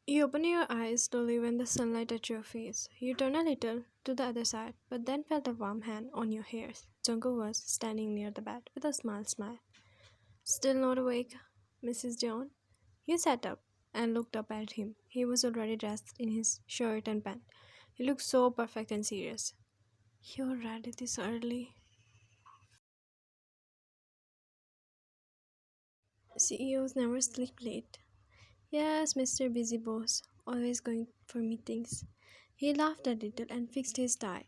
You open your eyes slowly when the sunlight touches your face. You turn a little to the other side, but then felt a warm hand on your hairs. Jungkook was standing near the bed with a smile. Still not awake, Mrs. John? You sat up and looked up at him. He was already dressed in his shirt and pant. He looked so perfect and serious. You're ready this early? CEOs never sleep late. Yes, Mr. Busy Boss, always going for meetings. He laughed a little and fixed his tie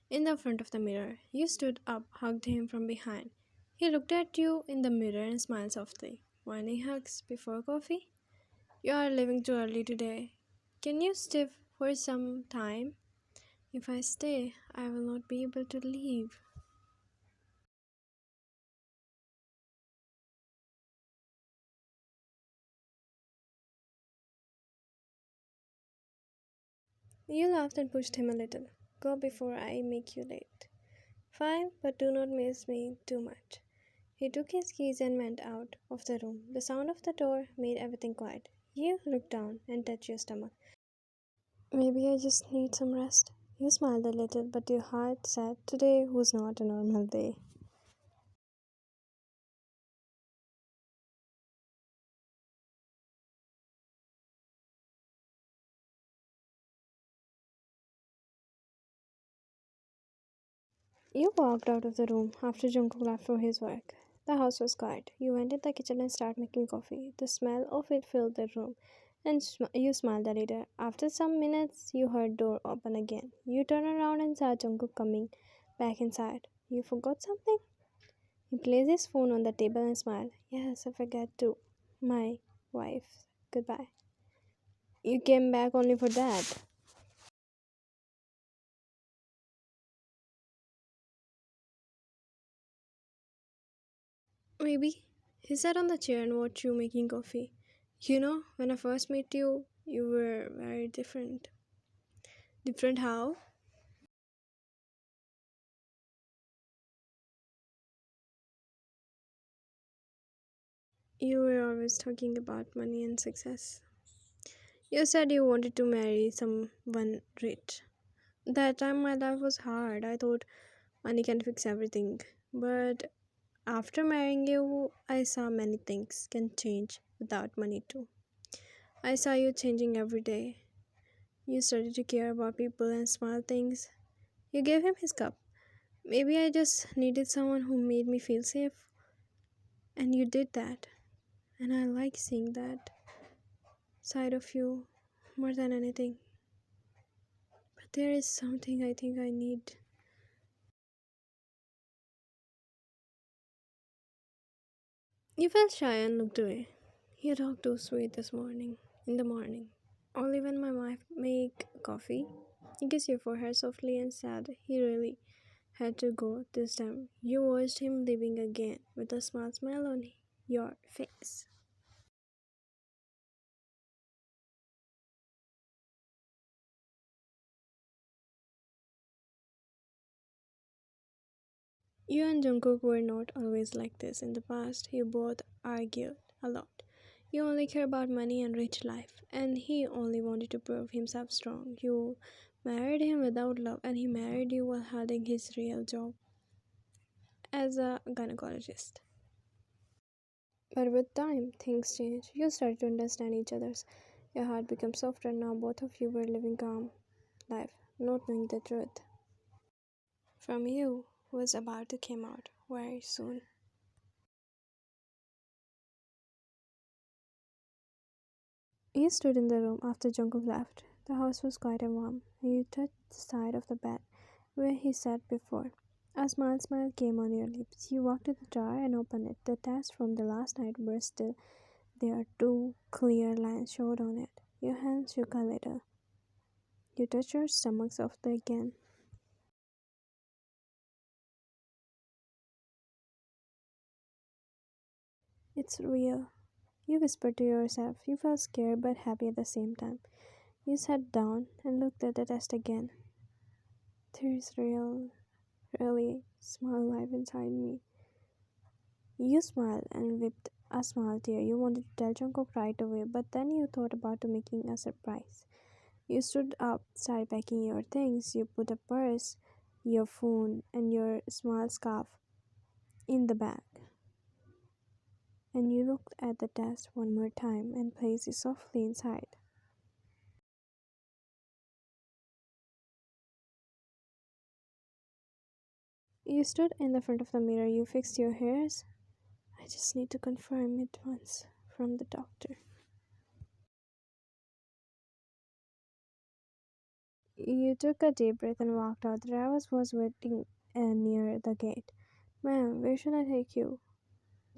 in the front of the mirror. You stood up, hugged him from behind. He looked at you in the mirror and smiled softly. Morning hugs before coffee? You are leaving too early today. Can you stay for some time? If I stay, I will not be able to leave. You laughed and pushed him a little. Go before I make you late. Fine, but do not miss me too much. He took his keys and went out of the room. The sound of the door made everything quiet. You looked down and touched your stomach. Maybe I just need some rest. You smiled a little, but your heart said today was not a normal day. You walked out of the room after Jungkook left for his work. The house was quiet. You went in the kitchen and started making coffee. The smell of it filled the room, and you smiled a little. After some minutes, you heard door open again. You turned around and saw Jungkook coming back inside. You forgot something? He placed his phone on the table and smiled. Yes, I forgot to. My wife. Goodbye. You came back only for that. Maybe. He sat on the chair and watched you making coffee. You know, when I first met you, you were very different. Different how? You were always talking about money and success. You said you wanted to marry someone rich. That time my life was hard. I thought money can fix everything. But after marrying you, I saw many things can change without money too. I saw you changing every day. You started to care about people and small things. You gave him his cup. Maybe I just needed someone who made me feel safe. And you did that. And I like seeing that side of you more than anything. But there is something I think I need. You felt shy and looked away. You talked too sweet this morning. In the morning. Only when my wife make coffee. He kissed your forehead softly and said he really had to go this time. You watched him leaving again with a smile on your face. You and Jungkook were not always like this in the past. You both argued a lot. You only care about money and rich life, and he only wanted to prove himself strong. You married him without love, and he married you while having his real job as a gynecologist. But with time, things changed. You started to understand each other's. Your heart became softer. Now both of you were living calm life, not knowing the truth. From you was about to come out very soon. You stood in the room after Jungkook left. The house was quiet and warm. You touched the side of the bed where he sat before. A smile came on your lips. You walked to the drawer and opened it. The text from the last night were still there. Two clear lines showed on it. Your hands shook a little. You touched your stomach softly again. It's real. You whispered to yourself. You felt scared but happy at the same time. You sat down and looked at the test again. There's really small life inside me. You smiled and whipped a small tear. You wanted to tell Jungkook right away, but then you thought about making a surprise. You stood up, started packing your things. You put a purse, your phone, and your small scarf in the bag. And you looked at the desk one more time and placed it softly inside. You stood in the front of the mirror. You fixed your hairs. I just need to confirm it once from the doctor. You took a deep breath and walked out. The driver was waiting near the gate. Ma'am, where should I take you?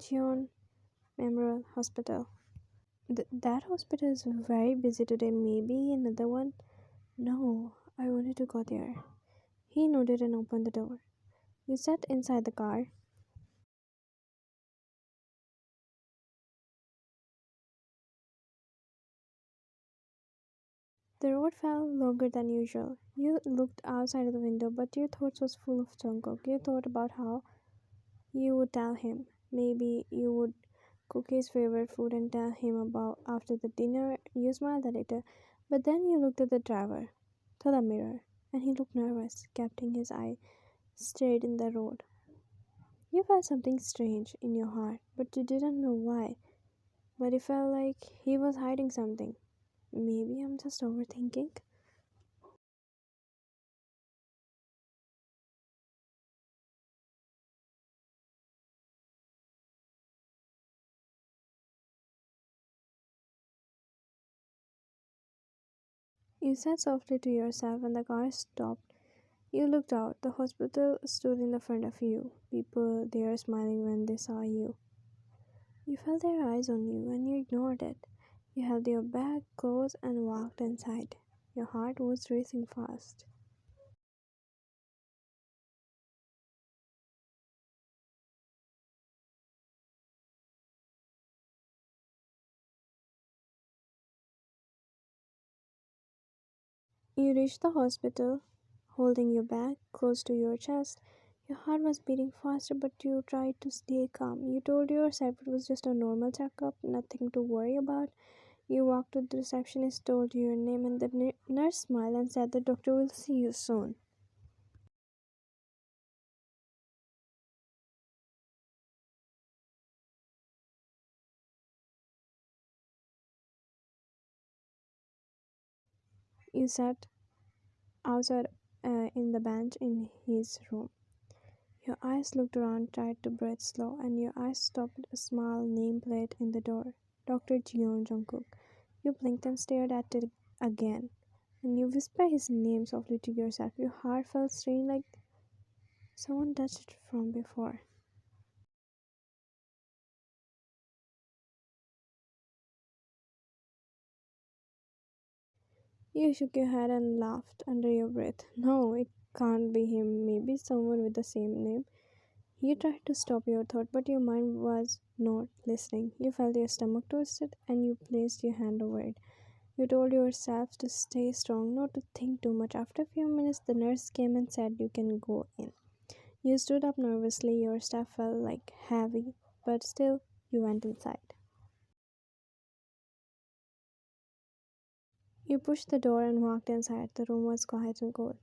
Jeon Memorial Hospital. That hospital is very busy today. Maybe another one? No, I wanted to go there. He nodded and opened the door. You sat inside the car. The road felt longer than usual. You looked outside of the window, but your thoughts was full of Jungkook. You thought about how you would tell him. Maybe you would cook his favorite food and tell him about after the dinner. You smiled a little, but then you looked at the driver, to the mirror, and he looked nervous, keeping his eye straight in the road. You felt something strange in your heart, but you didn't know why. But it felt like he was hiding something. Maybe I'm just overthinking. You said softly to yourself and the car stopped. You looked out. The hospital stood in the front of you. People there smiling when they saw you. You felt their eyes on you and you ignored it. You held your bag close and walked inside. Your heart was racing fast. You reached the hospital, holding your bag close to your chest. Your heart was beating faster, but you tried to stay calm. You told yourself it was just a normal checkup, nothing to worry about. You walked to the receptionist, told you your name, and the nurse smiled and said the doctor will see you soon. You sat outside in the bench in his room. Your eyes looked around, tried to breathe slow, and your eyes stopped at a small nameplate in the door. Dr. Jeon Jungkook. You blinked and stared at it again, and you whispered his name softly to yourself. Your heart felt strange, like someone touched it from before. You shook your head and laughed under your breath. No, it can't be him. Maybe someone with the same name. You tried to stop your thought, but your mind was not listening. You felt your stomach twisted and you placed your hand over it. You told yourself to stay strong, not to think too much. After a few minutes, the nurse came and said you can go in. You stood up nervously, your step felt like heavy, but still, you went inside. You pushed the door and walked inside. The room was quiet and cold.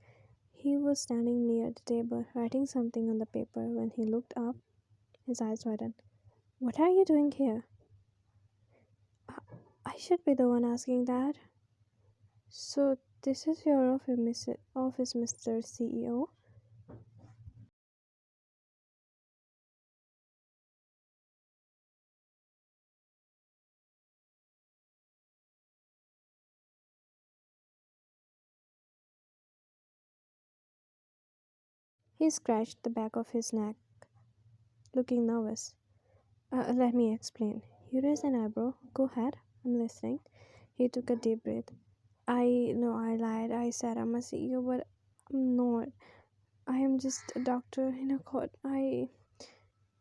He was standing near the table, writing something on the paper. When he looked up, his eyes widened. What are you doing here? I I should be the one asking that. So, this is your office, Mr. CEO? He scratched the back of his neck, looking nervous. Let me explain. You raised an eyebrow. Go ahead, I'm listening. He took a deep breath. I know I lied. I said I'm a CEO, but I'm not. I am just a doctor in a court.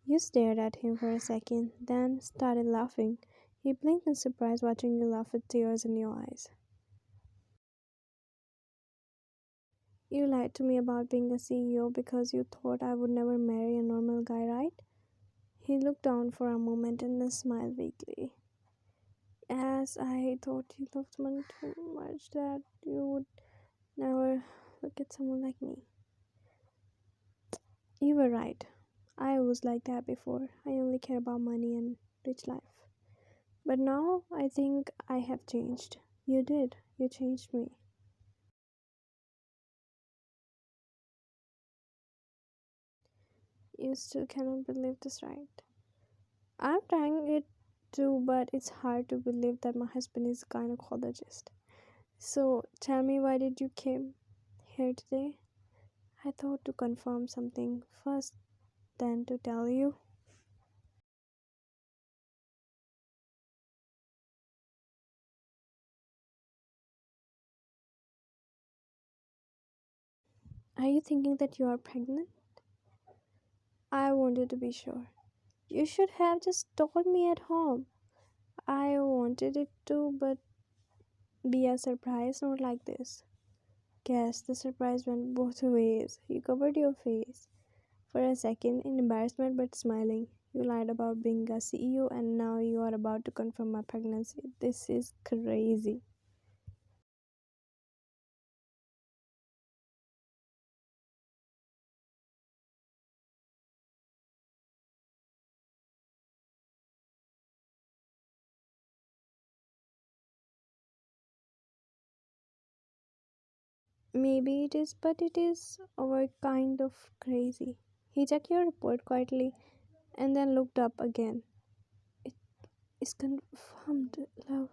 You stared at him for a second, then started laughing. He blinked in surprise, watching you laugh with tears in your eyes. You lied to me about being a CEO because you thought I would never marry a normal guy, right? He looked down for a moment and then smiled weakly. As I thought you loved money too much that you would never look at someone like me. You were right. I was like that before. I only care about money and rich life. But now I think I have changed. You did. You changed me. You still cannot believe this, right? I'm trying it too, but it's hard to believe that my husband is a gynecologist. So tell me, why did you came here today? I thought to confirm something first, then to tell you. Are you thinking that you are pregnant? I wanted to be sure. You should have just told me at home. I wanted it to, but be a surprise, not like this. Guess the surprise went both ways. You covered your face for a second in embarrassment but smiling. You lied about being a CEO and now you are about to confirm my pregnancy. This is crazy. Maybe it is, but it is our kind of crazy. He checked your report quietly and then looked up again. It is confirmed, love.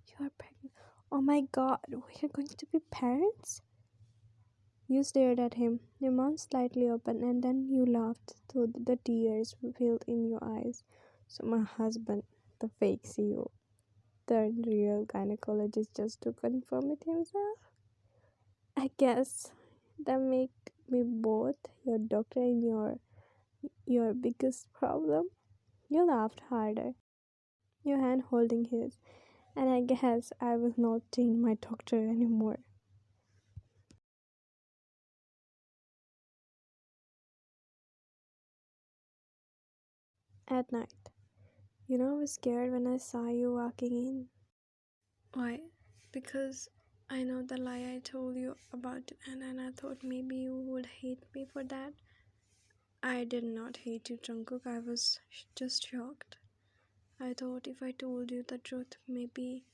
You are pregnant. Oh my god, we are going to be parents? You stared at him, your mouth slightly open, and then you laughed so the tears filled in your eyes. So, my husband, the fake CEO, turned real gynecologist just to confirm it himself? I guess that make me both your doctor and your biggest problem. You laughed harder, your hand holding his, and I guess I will not change my doctor anymore. At night, I was scared when I saw you walking in. Why? Because I know the lie I told you about, and I thought maybe you would hate me for that. I did not hate you, Jungkook. I was just shocked. I thought if I told you the truth, maybe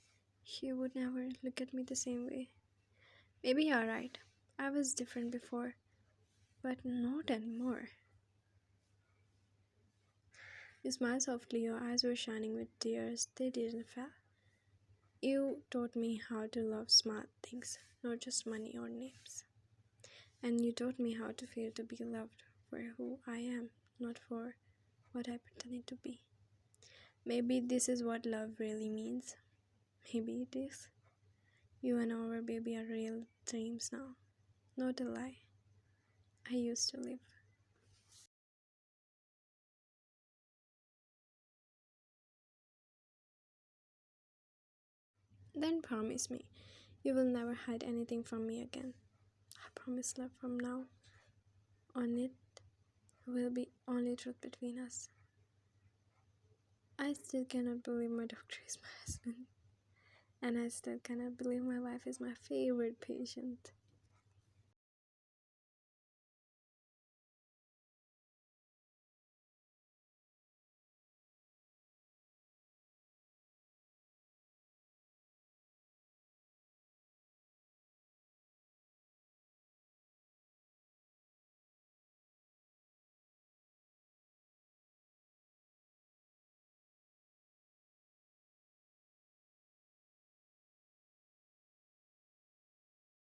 you would never look at me the same way. Maybe you're right. I was different before, but not anymore. You smiled softly, your eyes were shining with tears. They didn't fall. You taught me how to love smart things, not just money or names. And you taught me how to feel to be loved for who I am, not for what I pretended to be. Maybe this is what love really means. Maybe it is. You and our baby are real dreams now, not a lie I used to live. Then promise me you will never hide anything from me again. I promise, love, from now on it will be only truth between us. I still cannot believe my doctor is my husband. And I still cannot believe my wife is my favorite patient.